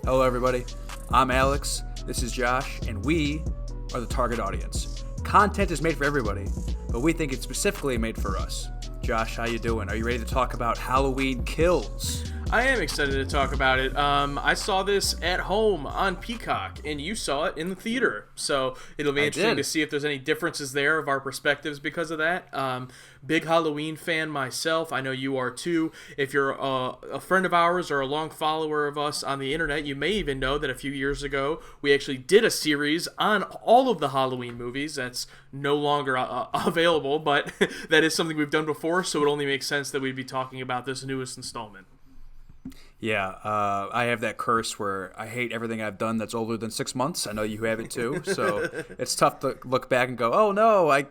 Hello, everybody. I'm Alex. This is Josh, and we are the target audience. Content is made for everybody, but we think it's specifically made for us. Josh, how you doing? Are you ready to talk about Halloween Kills? I am excited to talk about it. I saw this at home on Peacock, and you saw it in the theater. So it'll be interesting to see if there's any differences there of our perspectives because of that. Big Halloween fan myself. I know you are too. If you're a friend of ours or a long follower of us on the internet, you may even know that a few years ago we actually did a series on all of the Halloween movies. That's no longer available, but that is something we've done before, so it only makes sense that we'd be talking about this newest installment. Yeah, I have that curse where I hate everything I've done that's older than 6 months. I know you have it too, so it's tough to look back and go, oh no, I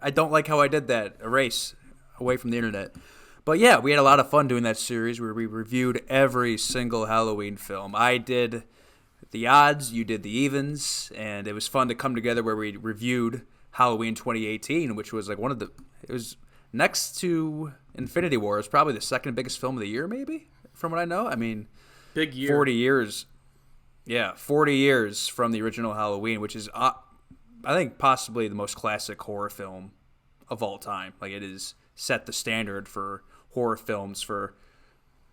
don't like how I did that. Erase away from the internet. But yeah, we had a lot of fun doing that series where we reviewed every single Halloween film. I did the odds, you did the evens, and it was fun to come together where we reviewed Halloween 2018, which was like it was next to Infinity War. It's probably the second biggest film of the year, maybe? From what I know. I mean, big year. 40 years. Yeah, 40 years from the original Halloween, which is, I think, possibly the most classic horror film of all time. Like, it has set the standard for horror films for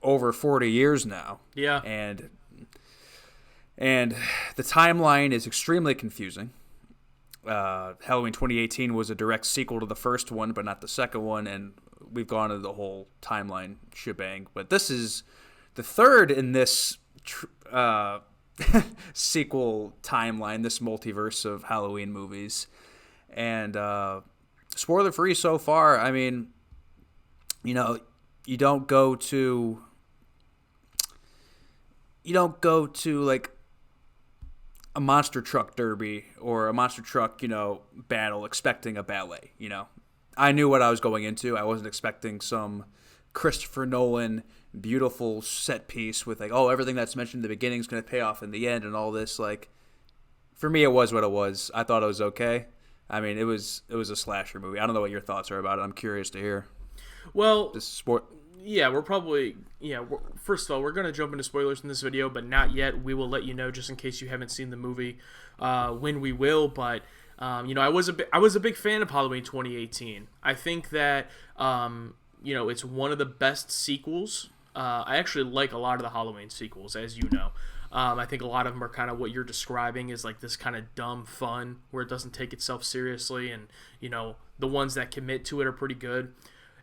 over 40 years now. Yeah. And the timeline is extremely confusing. Halloween 2018 was a direct sequel to the first one, but not the second one, and we've gone into the whole timeline shebang. But this is the third in this sequel timeline, this multiverse of Halloween movies. And spoiler-free so far. I mean, you don't go to like a monster truck derby or a monster truck, battle expecting a ballet, I knew what I was going into. I wasn't expecting some Christopher Nolan beautiful set piece with like, oh, everything that's mentioned in the beginning is going to pay off in the end and all this. Like, for me, it was what it was. I thought it was okay. I mean, it was a slasher movie. I don't know what your thoughts are about it. I'm curious to hear. Well, this sport. Yeah, first of all, we're going to jump into spoilers in this video, but not yet. We will let you know just in case you haven't seen the movie when we will, but I was a big fan of Halloween 2018. I think that it's one of the best sequels. I actually like a lot of the Halloween sequels, as you know. I think a lot of them are kind of what you're describing is like this kind of dumb fun where it doesn't take itself seriously, and the ones that commit to it are pretty good.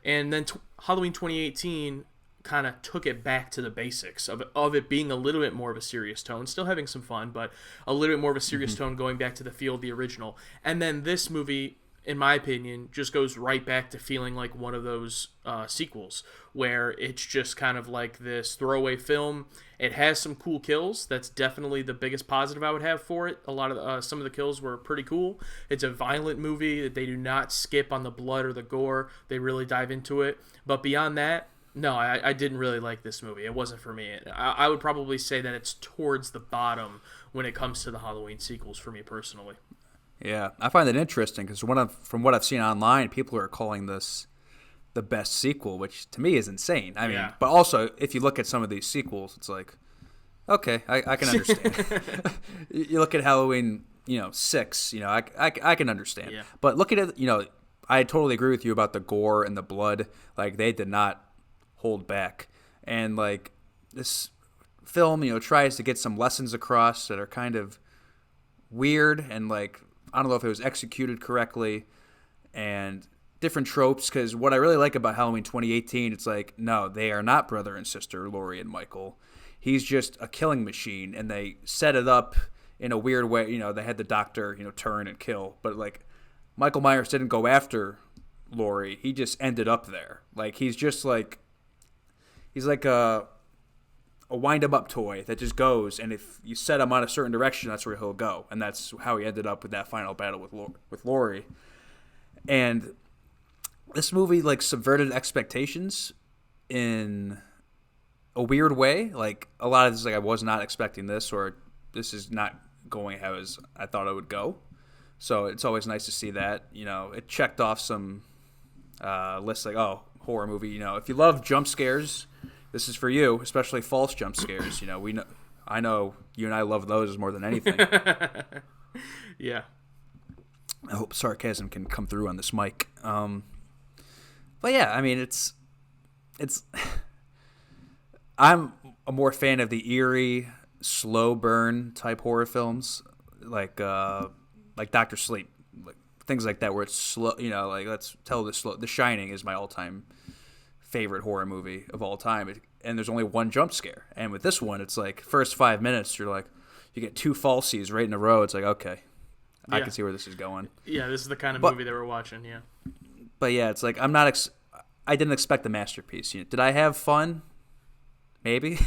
And then Halloween 2018 kind of took it back to the basics of it being a little bit more of a serious tone, still having some fun, but a little bit more of a serious tone, going back to the feel of the original. And then this movie, in my opinion, just goes right back to feeling like one of those sequels where it's just kind of like this throwaway film. It has some cool kills. That's definitely the biggest positive I would have for it. A lot of some of the kills were pretty cool. It's a violent movie that they do not skip on the blood or the gore. They really dive into it. But beyond that, no, I didn't really like this movie. It wasn't for me. I would probably say that it's towards the bottom when it comes to the Halloween sequels for me personally. Yeah, I find it interesting because from what I've seen online, people are calling this the best sequel, which to me is insane. I mean, but also if you look at some of these sequels, it's like, okay, I can understand. You look at Halloween, 6, I can understand. Yeah. But looking at, I totally agree with you about the gore and the blood. Like, they did not hold back. And like this film, tries to get some lessons across that are kind of weird and like, I don't know if it was executed correctly and different tropes, because what I really like about Halloween 2018, it's like, no, they are not brother and sister, Laurie and Michael. He's just a killing machine, and they set it up in a weird way. They had the doctor, turn and kill, but like Michael Myers didn't go after Laurie. He just ended up there. Like, he's like a wind-em-up toy that just goes, and if you set him on a certain direction, that's where he'll go. And that's how he ended up with that final battle with Laurie. And this movie, like, subverted expectations in a weird way. Like, a lot of this, like, I was not expecting this, or this is not going how as I thought it would go. So it's always nice to see that. It checked off some lists, like, oh, horror movie. If you love jump scares, this is for you, especially false jump scares. We know I know you and I love those more than anything. Yeah. I hope sarcasm can come through on this mic. But yeah, I mean, it's. I'm a more fan of the eerie, slow burn type horror films, like Doctor Sleep, like things like that, where it's slow. You know, like let's tell the slow. The Shining is my all-time favorite horror movie of all time, and there's only one jump scare. And with this one, it's like first 5 minutes, you're like, you get two falsies right in a row. It's like, okay, I can see where this is going. Yeah, this is the kind of movie that we're watching. Yeah. But yeah, it's like I'm not. I didn't expect a masterpiece. You know, did I have fun? Maybe.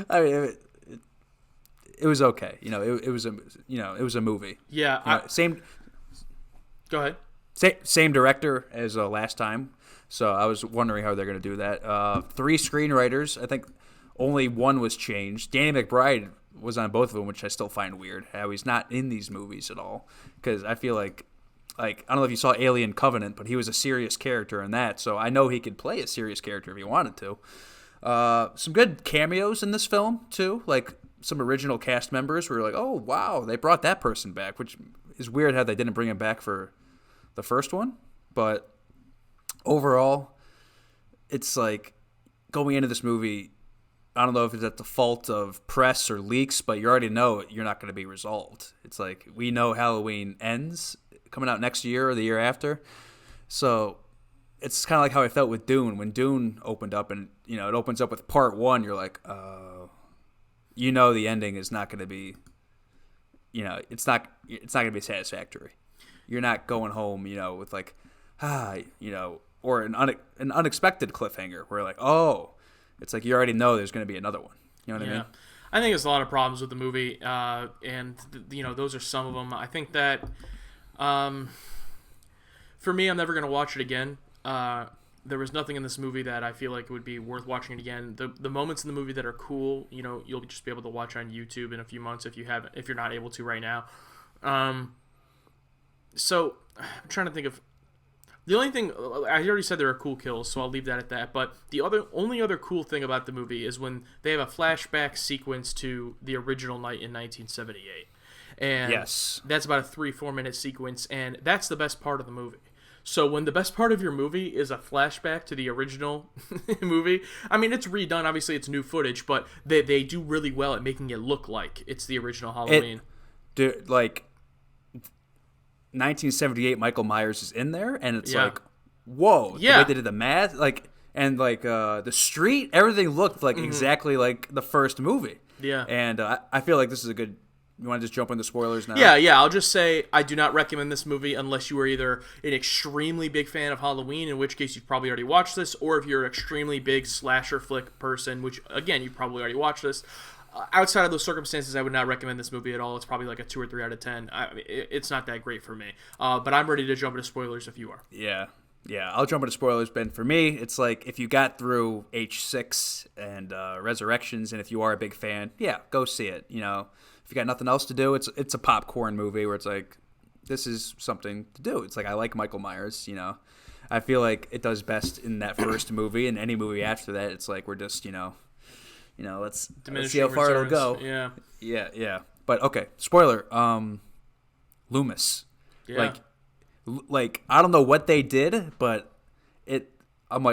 I mean, it was okay. You know, it was a movie. Yeah. You know, same. Go ahead. Same director as last time. So I was wondering how they're going to do that. 3 screenwriters. I think only one was changed. Danny McBride was on both of them, which I still find weird. How he's not in these movies at all. Because I feel like I don't know if you saw Alien Covenant, but he was a serious character in that. So I know he could play a serious character if he wanted to. Some good cameos in this film, too. Like some original cast members were like, oh, wow, they brought that person back, which is weird how they didn't bring him back for the first one. But overall, it's like going into this movie, I don't know if it's at the fault of press or leaks, but you already know you're not going to be resolved. It's like we know Halloween ends coming out next year or the year after. So it's kind of like how I felt with Dune. When Dune opened up and, you know, it opens up with part 1, you're like, you know the ending is not going to be, you know, it's not going to be satisfactory. You're not going home, you know, with like, you know, or an unexpected cliffhanger where like, oh, it's like you already know there's going to be another one. You know what I mean? I think there's a lot of problems with the movie, and you know, those are some of them. I think that for me, I'm never going to watch it again. There was nothing in this movie that I feel like it would be worth watching it again. The moments in the movie that are cool, you know, you'll just be able to watch on YouTube in a few months if you're not able to right now. So I'm trying to think of the only thing. I already said there are cool kills, so I'll leave that at that. But the only other cool thing about the movie is when they have a flashback sequence to the original night in 1978, and yes, that's about a 3-4 minute sequence, and that's the best part of the movie. So when the best part of your movie is a flashback to the original movie, I mean, it's redone. Obviously, it's new footage, but they do really well at making it look like it's the original Halloween. Like 1978, Michael Myers is in there, and it's like, whoa, the way they did the math, like, and like the street, everything looked like exactly like the first movie. Yeah, and I feel like this is a good. You want to just jump into spoilers now? Yeah. I'll just say I do not recommend this movie unless you are either an extremely big fan of Halloween, in which case you've probably already watched this, or if you're an extremely big slasher flick person, which, again, you've probably already watched this. Outside of those circumstances, I would not recommend this movie at all. It's probably like a 2 or 3 out of 10. It's not that great for me. But I'm ready to jump into spoilers if you are. Yeah, I'll jump into spoilers, Ben. For me, it's like if you got through H6 and Resurrections, and if you are a big fan, yeah, go see it. You know, if you got nothing else to do, it's a popcorn movie where it's like, this is something to do. It's like, I like Michael Myers, you know. I feel like it does best in that first movie, and any movie after that, it's like we're just, let's see how far it'll go. Yeah. But okay, spoiler. Loomis. Yeah. Like I don't know what they did, but I'm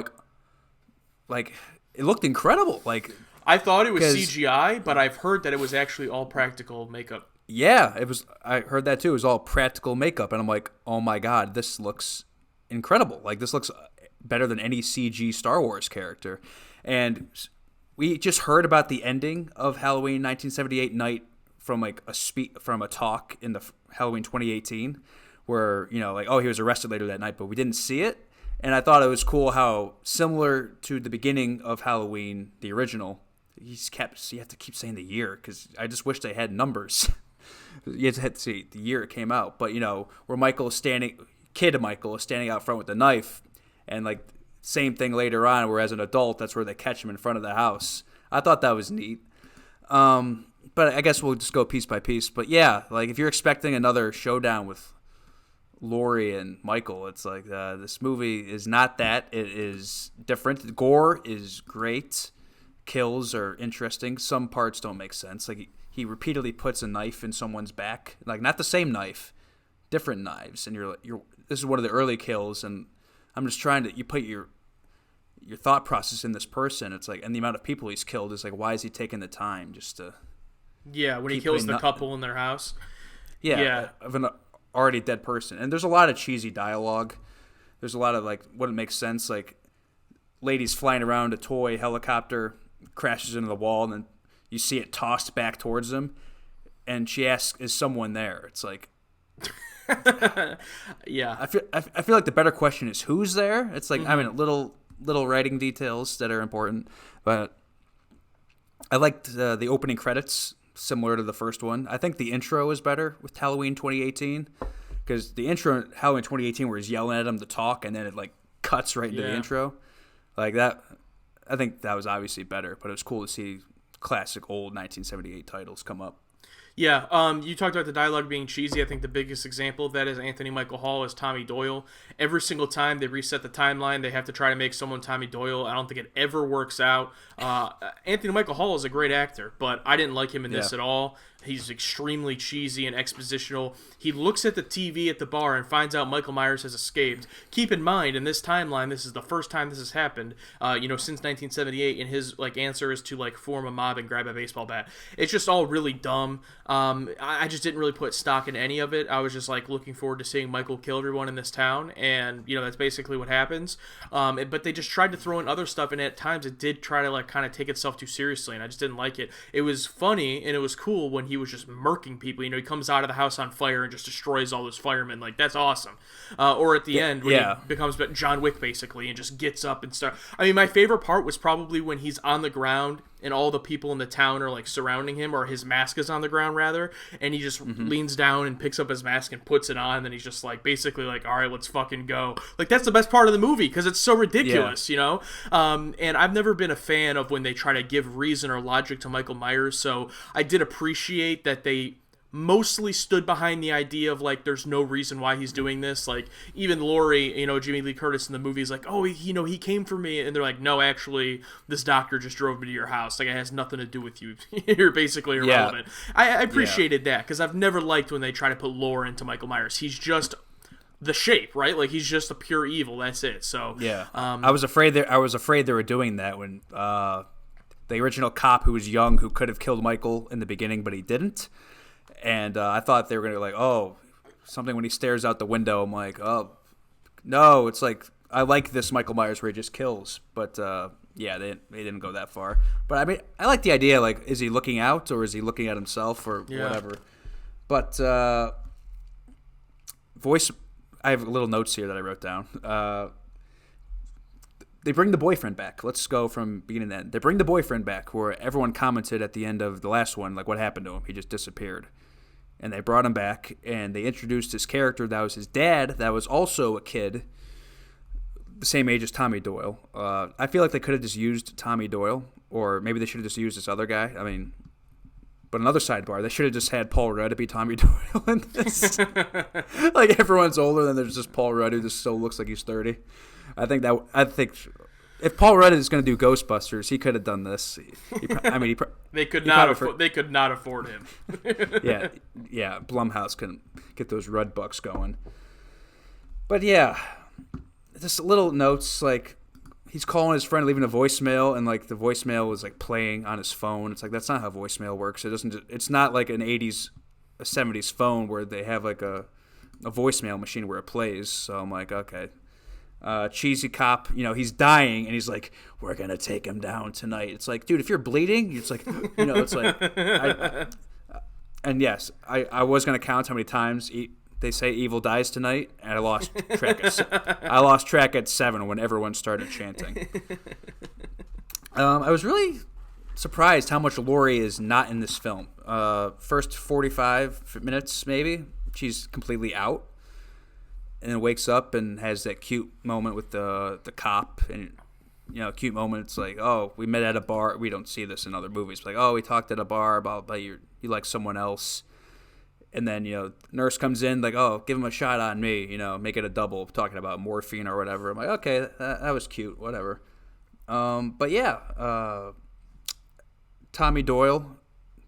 like it looked incredible. Like I thought it was CGI, but I've heard that it was actually all practical makeup. Yeah, it was. I heard that too. It was all practical makeup, and I'm like, oh my god, this looks incredible. Like this looks better than any CG Star Wars character. And we just heard about the ending of Halloween 1978 night from like from a talk in the Halloween 2018, where he was arrested later that night, but we didn't see it. And I thought it was cool how similar to the beginning of Halloween, the original. You have to keep saying the year because I just wish they had numbers. You have to see the year it came out, but where Michael is standing out front with the knife, and like same thing later on, where as an adult, that's where they catch him in front of the house. I thought that was neat. But I guess we'll just go piece by piece. But yeah, like if you're expecting another showdown with Laurie and Michael, it's like this movie is not that. It is different. The gore is great. kills are interesting. Some parts don't make sense. Like he repeatedly puts a knife in someone's back, like not the same knife, different knives, and you're this is one of the early kills, and I'm just trying to you put your thought process in this person. It's like, and the amount of people he's killed is like, why is he taking the time just to? Yeah, when he kills the couple in their house. Yeah, of an already dead person, and there's a lot of cheesy dialogue. There's a lot of like, wouldn't make sense, like ladies flying around a toy helicopter crashes into the wall, and then you see it tossed back towards them, and she asks, "Is someone there?" It's like, yeah. I feel like the better question is who's there. It's like, I mean, little writing details that are important, but I liked the opening credits, similar to the first one. I think the intro is better with Halloween 2018, because the intro in Halloween 2018 where he's yelling at him to talk, and then it like cuts right into the intro, like that. I think that was obviously better, but it was cool to see classic old 1978 titles come up. Yeah, you talked about the dialogue being cheesy. I think the biggest example of that is Anthony Michael Hall as Tommy Doyle. Every single time they reset the timeline, they have to try to make someone Tommy Doyle. I don't think it ever works out. Anthony Michael Hall is a great actor, but I didn't like him in this at all. He's extremely cheesy and expositional. He looks at the TV at the bar and finds out Michael Myers has escaped. Keep in mind, in this timeline, this is the first time this has happened, since 1978, and his answer is to form a mob and grab a baseball bat. It's just all really dumb. I just didn't really put stock in any of it. I was just looking forward to seeing Michael kill everyone in this town, and that's basically what happens. But they just tried to throw in other stuff, and at times it did try to kind of take itself too seriously, and I just didn't like it. It was funny and it was cool when he was just murking people. He comes out of the house on fire and just destroys all those firemen. That's awesome. Or at the end when he becomes John Wick basically and just gets up and start. I mean, my favorite part was probably when he's on the ground and all the people in the town are surrounding him, or his mask is on the ground rather, and he just leans down and picks up his mask and puts it on, and then he's just basically all right, let's fucking go. That's the best part of the movie because it's so ridiculous, and I've never been a fan of when they try to give reason or logic to Michael Myers, so I did appreciate that they mostly stood behind the idea of there's no reason why he's doing this. Even Laurie, Jamie Lee Curtis in the movie is oh, he came for me, and they're no, actually this doctor just drove me to your house, it has nothing to do with you. You're basically irrelevant. I appreciated that because I've never liked when they try to put lore into Michael Myers. He's just the shape, right? He's just a pure evil, that's it. So I was afraid they were doing that when the original cop who was young, who could have killed Michael in the beginning but he didn't. And I thought they were going to something when he stares out the window. I'm oh, no, it's I like this Michael Myers where he just kills. But, they didn't go that far. But, I mean, I like the idea, is he looking out or is he looking at himself or whatever. But voice, I have little notes here that I wrote down. They bring the boyfriend back. Let's go from beginning to end. They bring the boyfriend back where everyone commented at the end of the last one, what happened to him. He just disappeared. And they brought him back, and they introduced his character that was his dad, that was also a kid, the same age as Tommy Doyle. I feel like they could have just used Tommy Doyle, or maybe they should have just used this other guy. I mean, but another sidebar, they should have just had Paul Rudd to be Tommy Doyle in this. Everyone's older, then there's just Paul Rudd who just still looks like he's 30. I think if Paul Rudd is going to do Ghostbusters, he could have done this. They could not afford him. yeah. Blumhouse couldn't get those Rudd bucks going. But yeah, just little notes he's calling his friend, leaving a voicemail, and the voicemail was playing on his phone. It's that's not how voicemail works. It doesn't. It's not like an 80s, a 70s phone where they have a voicemail machine where it plays. So I'm okay. Cheesy cop, he's dying, and he's we're gonna take him down tonight. It's dude, if you're bleeding, it's and yes, I was gonna count how many times they say evil dies tonight, and I lost track at 7 when everyone started chanting. I was really surprised how much Laurie is not in this film. First 45 minutes, maybe she's completely out. And then wakes up and has that cute moment with the cop, and cute moment. It's oh, we met at a bar. We don't see this in other movies. But oh, we talked at a bar about you like someone else, and then nurse comes in oh, give him a shot on me. Make it a double, talking about morphine or whatever. I'm okay, that was cute, whatever. But yeah, Tommy Doyle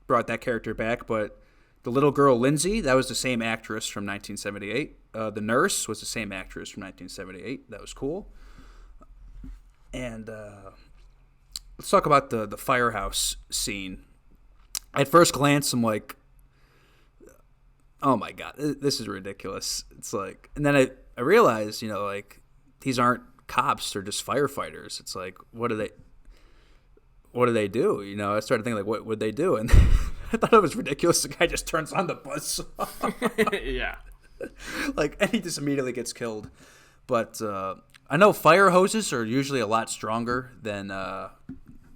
brought that character back, but the little girl Lindsay, that was the same actress from 1978. The nurse was the same actress from 1978. That was cool. And let's talk about the firehouse scene. At first glance, I'm like, oh my god, this is ridiculous. It's like, and then I realized, like, these aren't cops; they're just firefighters. It's like, what do they do? I started thinking, like, what would they do? And I thought it was ridiculous. The guy just turns on the buzzsaw. Yeah. Like, and he just immediately gets killed. But I know fire hoses are usually a lot stronger than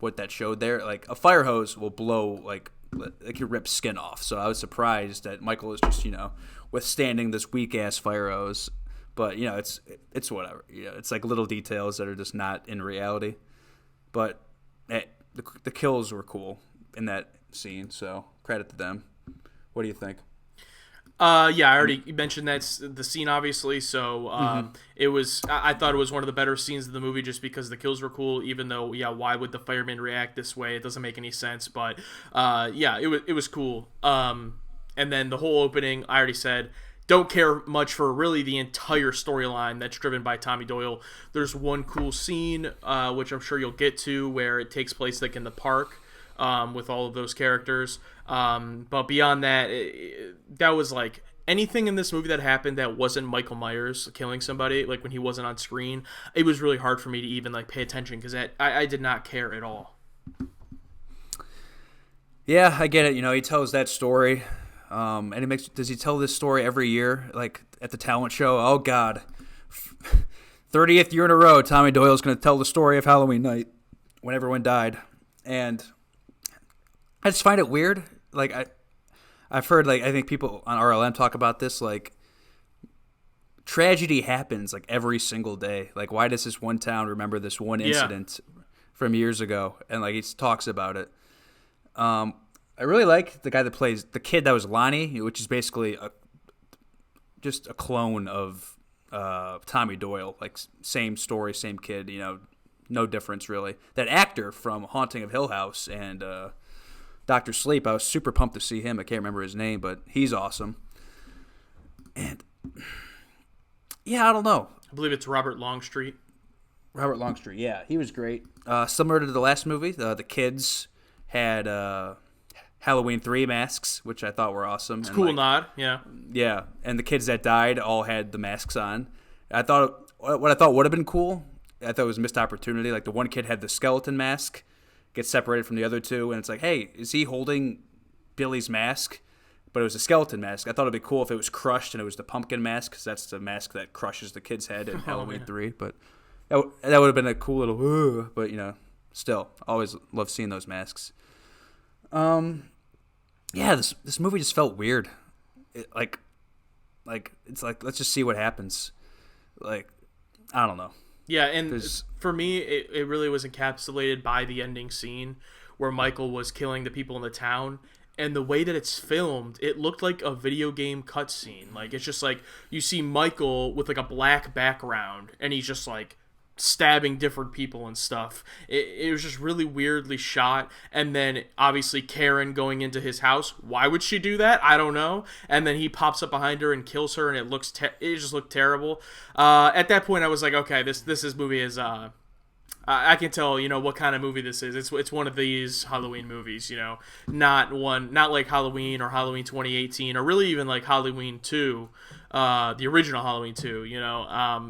what that showed there. Like, a fire hose will blow, like you rip skin off. So I was surprised that Michael is just, withstanding this weak-ass fire hose. But, it's whatever. It's like little details that are just not in reality. But the kills were cool in that scene, so credit to them. What do you think? Yeah, I already mentioned that's the scene, obviously. So it was. I thought it was one of the better scenes of the movie, just because the kills were cool. Even though, why would the fireman react this way? It doesn't make any sense. But it was cool. And then the whole opening, I already said, don't care much for really the entire storyline that's driven by Tommy Doyle. There's one cool scene, which I'm sure you'll get to, where it takes place like in the park. With all of those characters. But beyond that, that was like anything in this movie that happened that wasn't Michael Myers killing somebody, like when he wasn't on screen, it was really hard for me to even like pay attention because I did not care at all. Yeah, I get it. He tells that story. And does he tell this story every year, like at the talent show? Oh, God. 30th year in a row, Tommy Doyle's going to tell the story of Halloween night when everyone died. And I just find it weird. Like, I've heard, like, I think people on RLM talk about this, like, tragedy happens, like, every single day. Like, why does this one town remember this one incident from years ago? And, like, he talks about it. I really like the guy that plays the kid that was Lonnie, which is basically just a clone of Tommy Doyle. Like, same story, same kid, no difference, really. That actor from Haunting of Hill House and Dr. Sleep, I was super pumped to see him. I can't remember his name, but he's awesome. And, I don't know. I believe it's Robert Longstreet. Robert Longstreet, yeah. He was great. Similar to the last movie, the kids had Halloween 3 masks, which I thought were awesome. It's a cool nod, yeah. Yeah, and the kids that died all had the masks on. What I thought would have been cool, I thought it was a missed opportunity. Like, the one kid had the skeleton mask, gets separated from the other two, and it's like, hey, is he holding Billy's mask? But it was a skeleton mask. I thought it'd be cool if it was crushed and it was the pumpkin mask, because that's the mask that crushes the kid's head in Halloween 3. But that would have been a cool little, but, still, always love seeing those masks. This movie just felt weird. It's like, let's just see what happens. Like, I don't know. Yeah, and for me, it really was encapsulated by the ending scene where Michael was killing the people in the town. And the way that it's filmed, it looked like a video game cutscene. Like, it's just like, you see Michael with like a black background, and he's just like stabbing different people and stuff. It was just really weirdly shot. And then obviously Karen going into his house. Why would she do that? I don't know. And then he pops up behind her and kills her, and it just looked terrible. At that point I was like, okay, this movie is I can tell, what kind of movie this is. It's one of these Halloween movies, not like Halloween or Halloween 2018 or really even like Halloween 2, the original Halloween 2,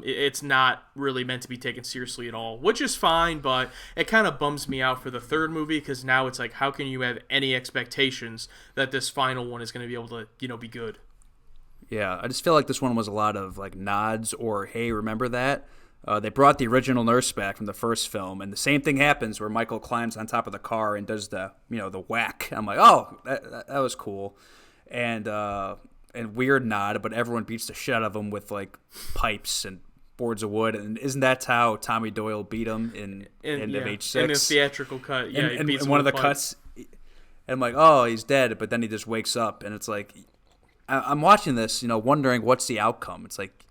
it's not really meant to be taken seriously at all, which is fine, but it kind of bums me out for the third movie because now it's like, how can you have any expectations that this final one is going to be able to, be good? Yeah, I just feel like this one was a lot of like nods or, hey, remember that? They brought the original nurse back from the first film, and the same thing happens where Michael climbs on top of the car and does the whack. I'm like, oh, that was cool, and weird nod, but everyone beats the shit out of him with like pipes and boards of wood, and isn't that how Tommy Doyle beat him in End of H6? In the theatrical cut, yeah, and one of the cuts, and I'm like, oh, he's dead, but then he just wakes up, and it's like, I'm watching this, wondering what's the outcome. It's like,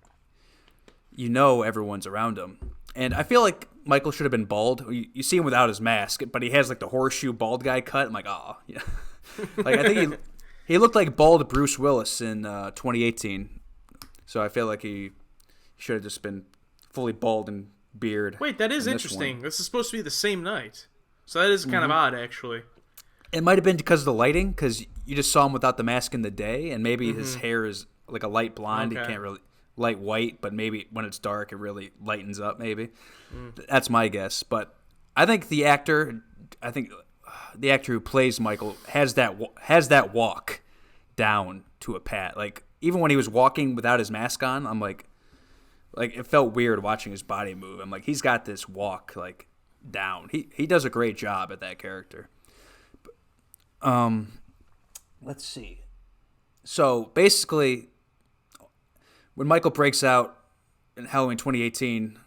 everyone's around him. And I feel like Michael should have been bald. You see him without his mask, but he has like the horseshoe bald guy cut. I'm like, oh, yeah. Like I think he looked like bald Bruce Willis in 2018. So I feel like he should have just been fully bald and beard. Wait, that is interesting. This is supposed to be the same night, so that is kind of odd, actually. It might have been because of the lighting, because you just saw him without the mask in the day, and maybe his hair is like a light blonde. Okay. He can't really light white, but maybe when it's dark, it really lightens up. Maybe that's my guess. But I think the actor who plays Michael has that walk down to a pat. Like even when he was walking without his mask on, I'm like it felt weird watching his body move. I'm like, he's got this walk like down. He does a great job at that character. Let's see. So basically, when Michael breaks out in Halloween 2018,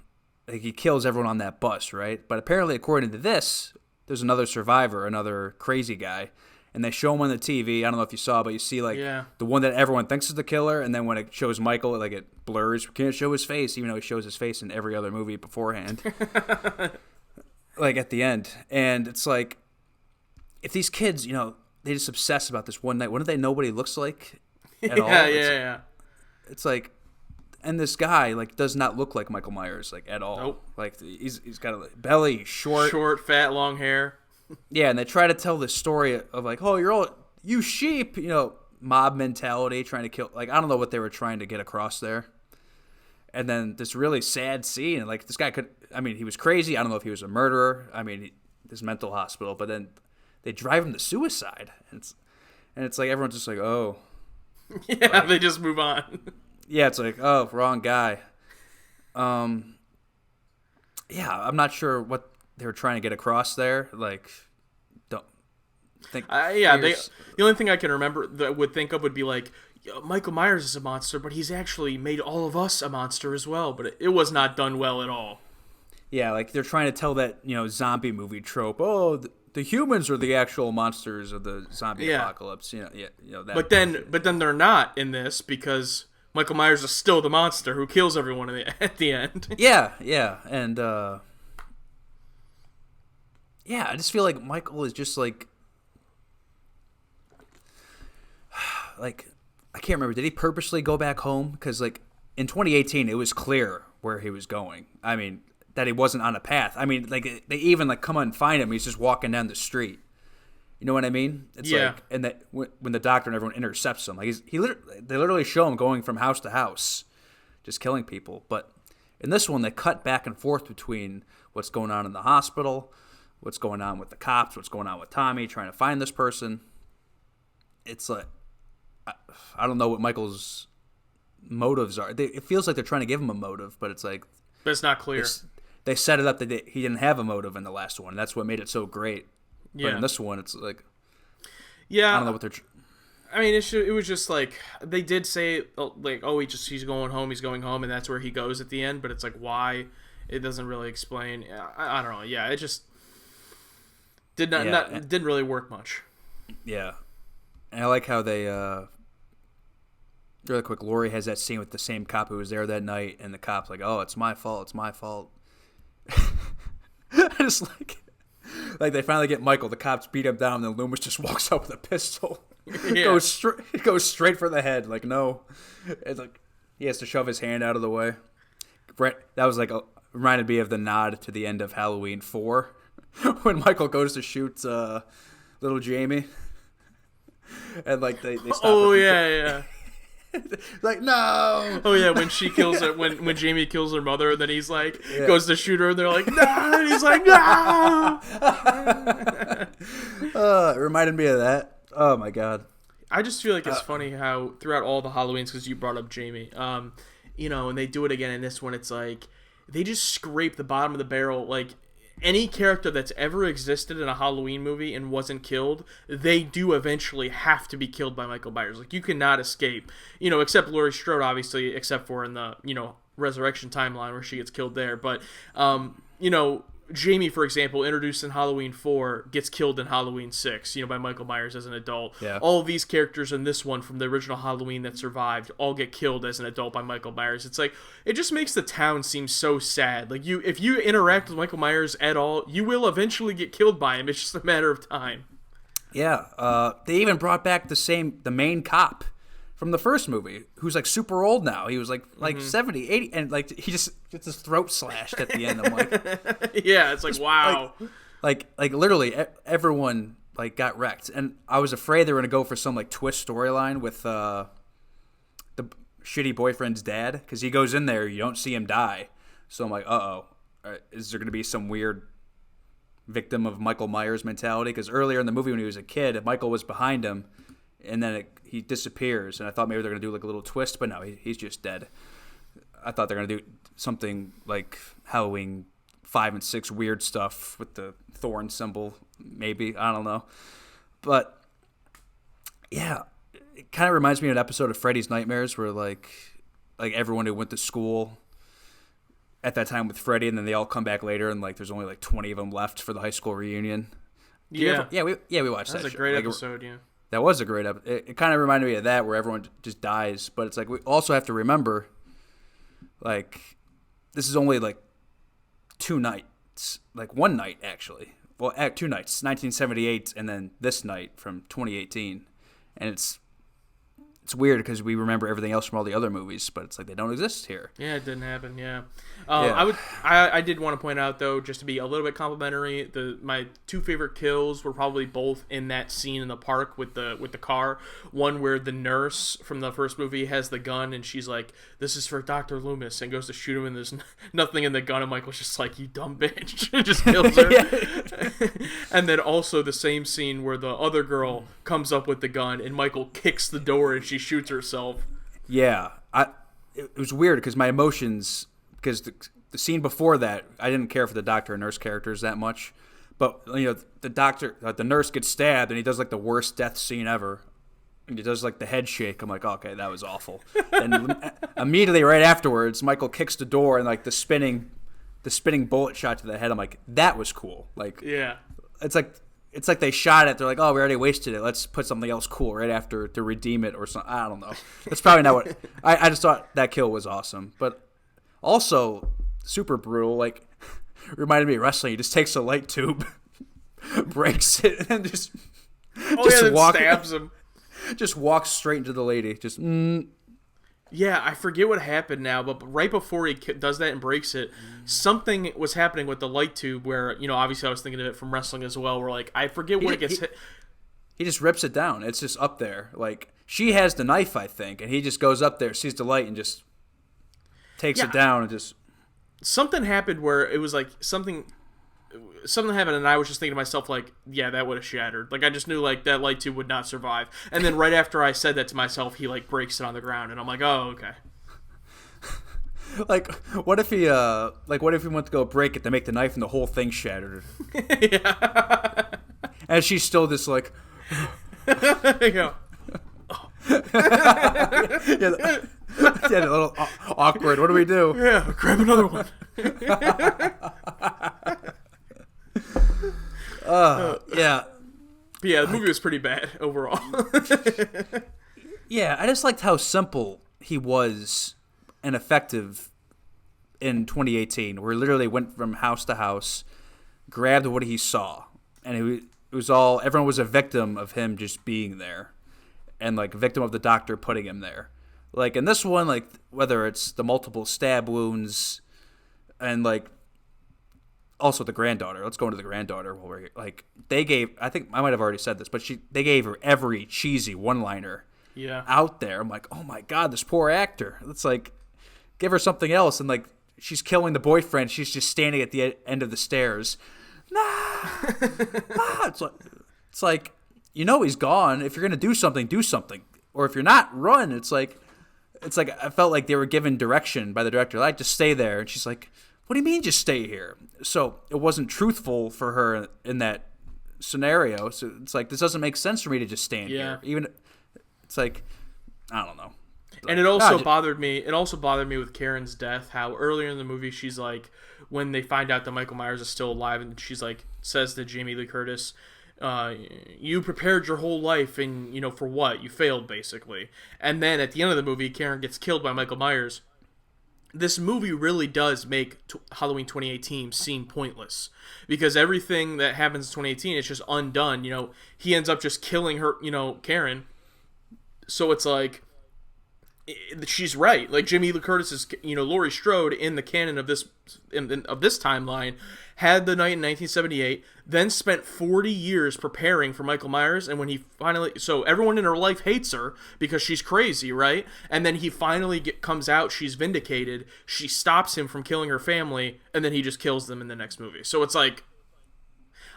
like he kills everyone on that bus, right? But apparently, according to this, there's another survivor, another crazy guy, and they show him on the TV. I don't know if you saw, but you see like the one that everyone thinks is the killer, and then when it shows Michael, like it blurs. We can't show his face, even though he shows his face in every other movie beforehand. Like at the end, and it's like, if these kids, they just obsess about this one night. Wouldn't they know what he looks like at all? Yeah. It's like, and this guy like does not look like Michael Myers like at all. Nope. Like he's got a belly, short, fat, long hair. Yeah, and they try to tell this story of like, oh, you're all you sheep, mob mentality, trying to kill. Like I don't know what they were trying to get across there. And then this really sad scene, like this guy he was crazy. I don't know if he was a murderer. This mental hospital, but then they drive him to suicide, and it's like everyone's just like, oh, yeah, they just move on. Yeah, it's like, oh, wrong guy. Yeah, I'm not sure what they were trying to get across there. Like, don't think. The only thing I can remember that would think of would be like, Michael Myers is a monster, but he's actually made all of us a monster as well. But it was not done well at all. Yeah, like they're trying to tell that zombie movie trope. Oh, the humans are the actual monsters of the zombie apocalypse. That. But then they're not in this because Michael Myers is still the monster who kills everyone at the end. Yeah, and I just feel like Michael is just like I can't remember. Did he purposely go back home? Because like in 2018, it was clear where he was going. That he wasn't on a path. Like they even like come and find him. He's just walking down the street. You know what I mean? It's like, and that when the doctor and everyone intercepts him, like they literally show him going from house to house, just killing people. But in this one, they cut back and forth between what's going on in the hospital, what's going on with the cops, what's going on with Tommy trying to find this person. It's like I don't know what Michael's motives are. It feels like they're trying to give him a motive, but it's like, but it's not clear. They set it up that he didn't have a motive in the last one. That's what made it so great. But in this one, it's like, I don't know what they're. It was just like they did say like, oh, he's going home, and that's where he goes at the end. But it's like, why? It doesn't really explain. I don't know. Yeah, it just didn't really work much. Yeah, and I like how they. Really quick, Laurie has that scene with the same cop who was there that night, and the cop's like, "Oh, it's my fault. I just like they finally get Michael. The cops beat him down, and then Loomis just walks up with a pistol. It goes straight for the head. Like no, it's like he has to shove his hand out of the way. That was like reminded me of the nod to the end of Halloween 4 when Michael goes to shoot little Jamie, and like they stop. Oh yeah. Like no. Oh yeah, when she kills her, when Jamie kills her mother, and then he's like goes to shoot her, and they're like no, and he's like no. It reminded me of that. Oh my god. I just feel like it's funny how throughout all the Halloweens, because you brought up Jamie, and they do it again in this one. It's like they just scrape the bottom of the barrel. Like any character that's ever existed in a Halloween movie and wasn't killed, they do eventually have to be killed by Michael Myers. Like you cannot escape, except Laurie Strode, obviously, except for in the Resurrection timeline where she gets killed there. But Jamie, for example, introduced in Halloween 4, gets killed in Halloween 6, by Michael Myers as an adult. Yeah. All of these characters in this one from the original Halloween that survived all get killed as an adult by Michael Myers. It's like, it just makes the town seem so sad. Like, if you interact with Michael Myers at all, you will eventually get killed by him. It's just a matter of time. Yeah. They even brought back the main cop from the first movie, who's like super old now. He was like 70, 80, and like he just gets his throat slashed at the end. I'm like, yeah, it's like, wow. Like literally everyone like got wrecked, and I was afraid they were gonna go for some like twist storyline with the shitty boyfriend's dad, because he goes in there, you don't see him die. So I'm like, is there gonna be some weird victim of Michael Myers mentality? Because earlier in the movie when he was a kid, Michael was behind him, and then he disappears, and I thought maybe they're going to do like a little twist, but no, he's just dead. I thought they're going to do something like Halloween 5 and 6 weird stuff with the thorn symbol, maybe. I don't know. But, yeah, it kind of reminds me of an episode of Freddy's Nightmares where like everyone who went to school at that time with Freddy, and then they all come back later, and like there's only like 20 of them left for the high school reunion. We watched that. That's a great episode, yeah. That was a great episode. It kind of reminded me of that, where everyone just dies. But it's like we also have to remember, like, this is only like 2 nights, like 1 night actually. Well, 2 nights, 1978, and then this night from 2018, and it's weird because we remember everything else from all the other movies, but it's like they don't exist here. Yeah, it didn't happen. Yeah. Yeah. I did want to point out though, just to be a little bit complimentary, my 2 favorite kills were probably both in that scene in the park with the car. One where the nurse from the first movie has the gun and she's like, "This is for Dr. Loomis," and goes to shoot him, and there's nothing in the gun, and Michael's just like, "You dumb bitch," and just kills her. And then also the same scene where the other girl comes up with the gun and Michael kicks the door and she shoots herself. Yeah, it was weird because my emotions, because the scene before that, I didn't care for the doctor and nurse characters that much, but the nurse gets stabbed and he does like the worst death scene ever. And he does like the head shake. I'm like, okay, that was awful. And immediately right afterwards, Michael kicks the door and like the spinning bullet shot to the head. I'm like, that was cool. Like, yeah, it's like they shot it. They're like, oh, we already wasted it. Let's put something else cool right after to redeem it or something. I don't know. That's probably not what I just thought that kill was awesome. But also super brutal. Like, reminded me of wrestling. He just takes a light tube, breaks it, and just stabs him. Just walks straight into the lady. Yeah, I forget what happened now, but right before he does that and breaks it, something was happening with the light tube where, obviously I was thinking of it from wrestling as well, where, like, I forget when it gets hit. He just rips it down. It's just up there. Like, she has the knife, I think, and he just goes up there, sees the light, and just takes it down and just... Something happened where it was, like, something happened, and I was just thinking to myself, like, yeah, that would have shattered. Like, I just knew, like, that light tube would not survive. And then right after I said that to myself, he, like, breaks it on the ground, and I'm like, oh, okay. Like, what if he went to go break it to make the knife and the whole thing shattered? Yeah. And she's still just like... yeah. Yeah, a little awkward. What do we do? Yeah, grab another one. Yeah. But yeah, the movie was pretty bad overall. Yeah, I just liked how simple he was and effective in 2018, where he literally went from house to house, grabbed what he saw, and it was all, everyone was a victim of him just being there, and like a victim of the doctor putting him there. Like in this one, like whether it's the multiple stab wounds, and like also the granddaughter. Let's go into the granddaughter while we're here. Like they gave, I think I might have already said this, but they gave her every cheesy one-liner out there. I'm like, oh my god, this poor actor. It's like, give her something else. And like she's killing the boyfriend. She's just standing at the end of the stairs. Nah. It's like, he's gone. If you're gonna do something, do something. Or if you're not, run. It's like I felt like they were given direction by the director. Like, just stay there. And she's like, what do you mean just stay here? So it wasn't truthful for her in that scenario. So it's like, this doesn't make sense for me to just stand here. Even it's like, I don't know. And it also bothered me. It also bothered me with Karen's death. How earlier in the movie she's like, when they find out that Michael Myers is still alive, and she's like, says to Jamie Lee Curtis, you prepared your whole life, and for what? You failed, basically. And then at the end of the movie, Karen gets killed by Michael Myers. This movie really does make Halloween 2018 seem pointless, because everything that happens in 2018 is just undone. He ends up just killing her, Karen. So it's like, she's right. Like, Jamie Lee Curtis is, Laurie Strode in the canon of this of this timeline had the night in 1978, then spent 40 years preparing for Michael Myers, and when he finally, so everyone in her life hates her because she's crazy, right? And then he finally comes out, she's vindicated, she stops him from killing her family, and then he just kills them in the next movie. So it's like,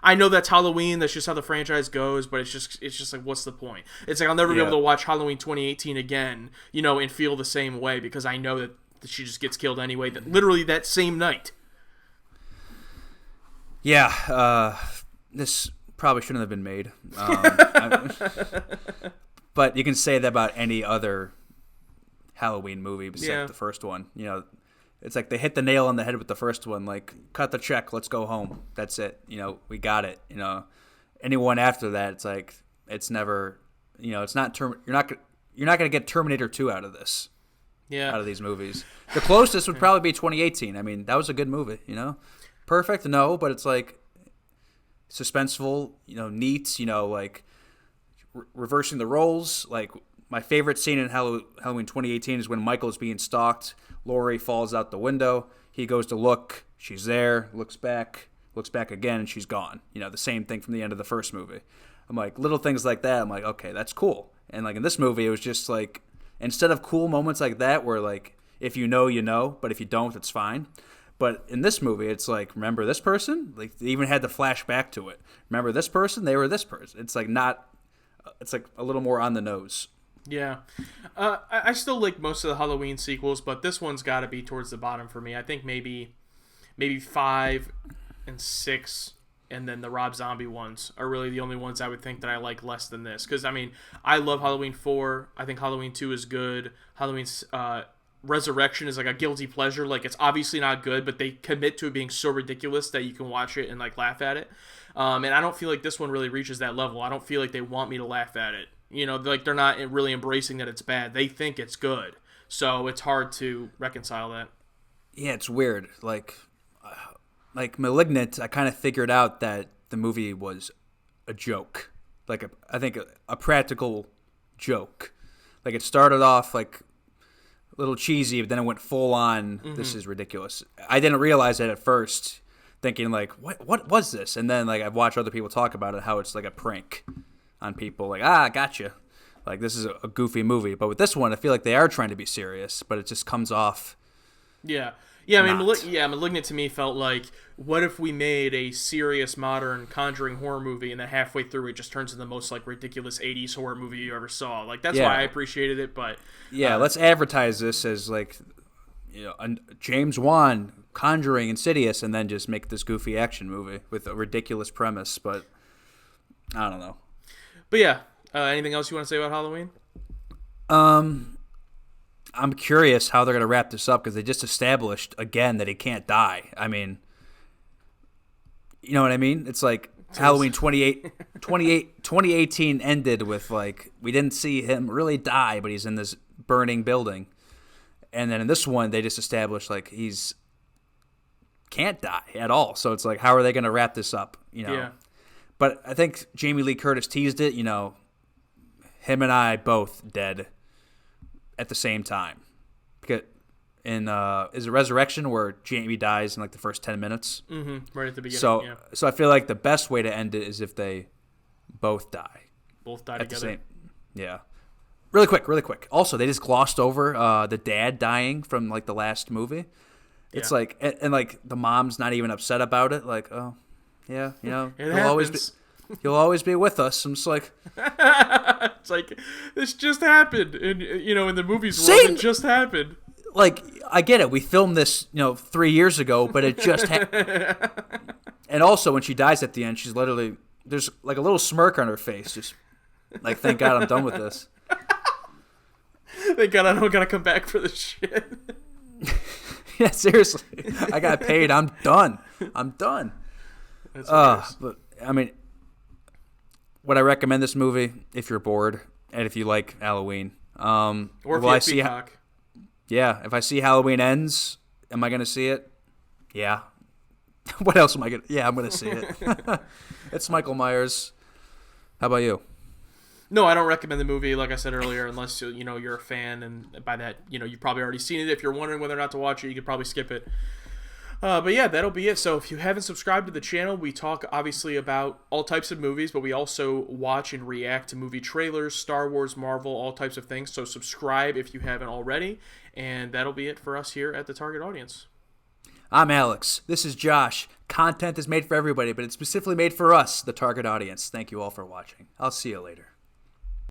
I know that's Halloween, that's just how the franchise goes, but it's just like, what's the point? It's like, I'll never be able to watch Halloween 2018 again, and feel the same way, because I know that she just gets killed anyway, literally that same night. Yeah, this probably shouldn't have been made. But you can say that about any other Halloween movie besides the first one. It's like they hit the nail on the head with the first one. Like, cut the check, let's go home. That's it. We got it. Anyone after that, it's like, it's never. It's not. You're not going to get Terminator 2 out of this. Yeah. Out of these movies, the closest would probably be 2018. I mean, that was a good movie. Perfect, no, but it's like suspenseful. Neat. Like reversing the roles. Like, my favorite scene in Halloween 2018 is when Michael is being stalked. Laurie falls out the window. He goes to look. She's there. Looks back again, and she's gone. The same thing from the end of the first movie. I'm like, little things like that. I'm like, okay, that's cool. And like in this movie, it was just like, instead of cool moments like that where like, if you know, but if you don't, it's fine. But in this movie, it's like, remember this person? Like, they even had to flash back to it. Remember this person? They were this person. It's like it's like a little more on the nose. Yeah. I still like most of the Halloween sequels, but this one's got to be towards the bottom for me. I think maybe 5 and 6, and then the Rob Zombie ones are really the only ones I would think that I like less than this. Because, I mean, I love Halloween 4. I think Halloween 2 is good. Halloween's Resurrection is like a guilty pleasure. Like, it's obviously not good, but they commit to it being so ridiculous that you can watch it and like laugh at it. And I don't feel like this one really reaches that level. I don't feel like they want me to laugh at it. Like, they're not really embracing that it's bad. They think it's good. So it's hard to reconcile that. Yeah, it's weird. Like Malignant, I kind of figured out that the movie was a joke. Like, I think a practical joke. Like, it started off like a little cheesy, but then it went full on. Mm-hmm. This is ridiculous. I didn't realize that at first, thinking like, what was this? And then like I've watched other people talk about it, how it's like a prank on people. Like, gotcha. Like, this is a goofy movie. But with this one, I feel like they are trying to be serious, but it just comes off. Yeah. I mean, Malignant to me felt like, what if we made a serious modern Conjuring horror movie, and then halfway through it just turns into the most like ridiculous 80s horror movie you ever saw. Like, that's why I appreciated it. But let's advertise this as like, James Wan, Conjuring, Insidious, and then just make this goofy action movie with a ridiculous premise. But I don't know. But yeah, anything else you want to say about Halloween? I'm curious how they're going to wrap this up, because they just established again that he can't die. I mean, you know what I mean? It's like Halloween 2018 ended with like, we didn't see him really die, but he's in this burning building. And then in this one, they just established like he's can't die at all. So it's like, how are they going to wrap this up? Yeah. But I think Jamie Lee Curtis teased it, him and I both dead at the same time. Because in is it Resurrection where Jamie dies in like the first 10 minutes? Mm-hmm. Right at the beginning. So I feel like the best way to end it is if they both die. Both die at together. The same. Yeah. Really quick. Also, they just glossed over the dad dying from like the last movie. It's like, and like the mom's not even upset about it. Like, oh, yeah, he'll always be with us. I'm just like, it's like, this just happened, and in the movies world, it just happened. Like, I get it. We filmed this, 3 years ago, but it just happened. And also, when she dies at the end, she's literally, there's like a little smirk on her face, just like, thank God I'm done with this. Thank God I don't gotta come back for this shit. Yeah, seriously. I got paid. I'm done. That's hilarious. But I mean, would I recommend this movie if you're bored and if you like Halloween? Or if will you I have see? Peacock. Yeah, if I see Halloween Ends, am I going to see it? Yeah. What else am I going to? Yeah, I'm going to see it. It's Michael Myers. How about you? No, I don't recommend the movie, like I said earlier, unless you're a fan, and by that, you've probably already seen it. If you're wondering whether or not to watch it, you could probably skip it. But yeah, that'll be it. So if you haven't subscribed to the channel, we talk obviously about all types of movies, but we also watch and react to movie trailers, Star Wars, Marvel, all types of things. So subscribe if you haven't already, and that'll be it for us here at the Target Audience. I'm Alex. This is Josh. Content is made for everybody, but it's specifically made for us, the Target Audience. Thank you all for watching. I'll see you later.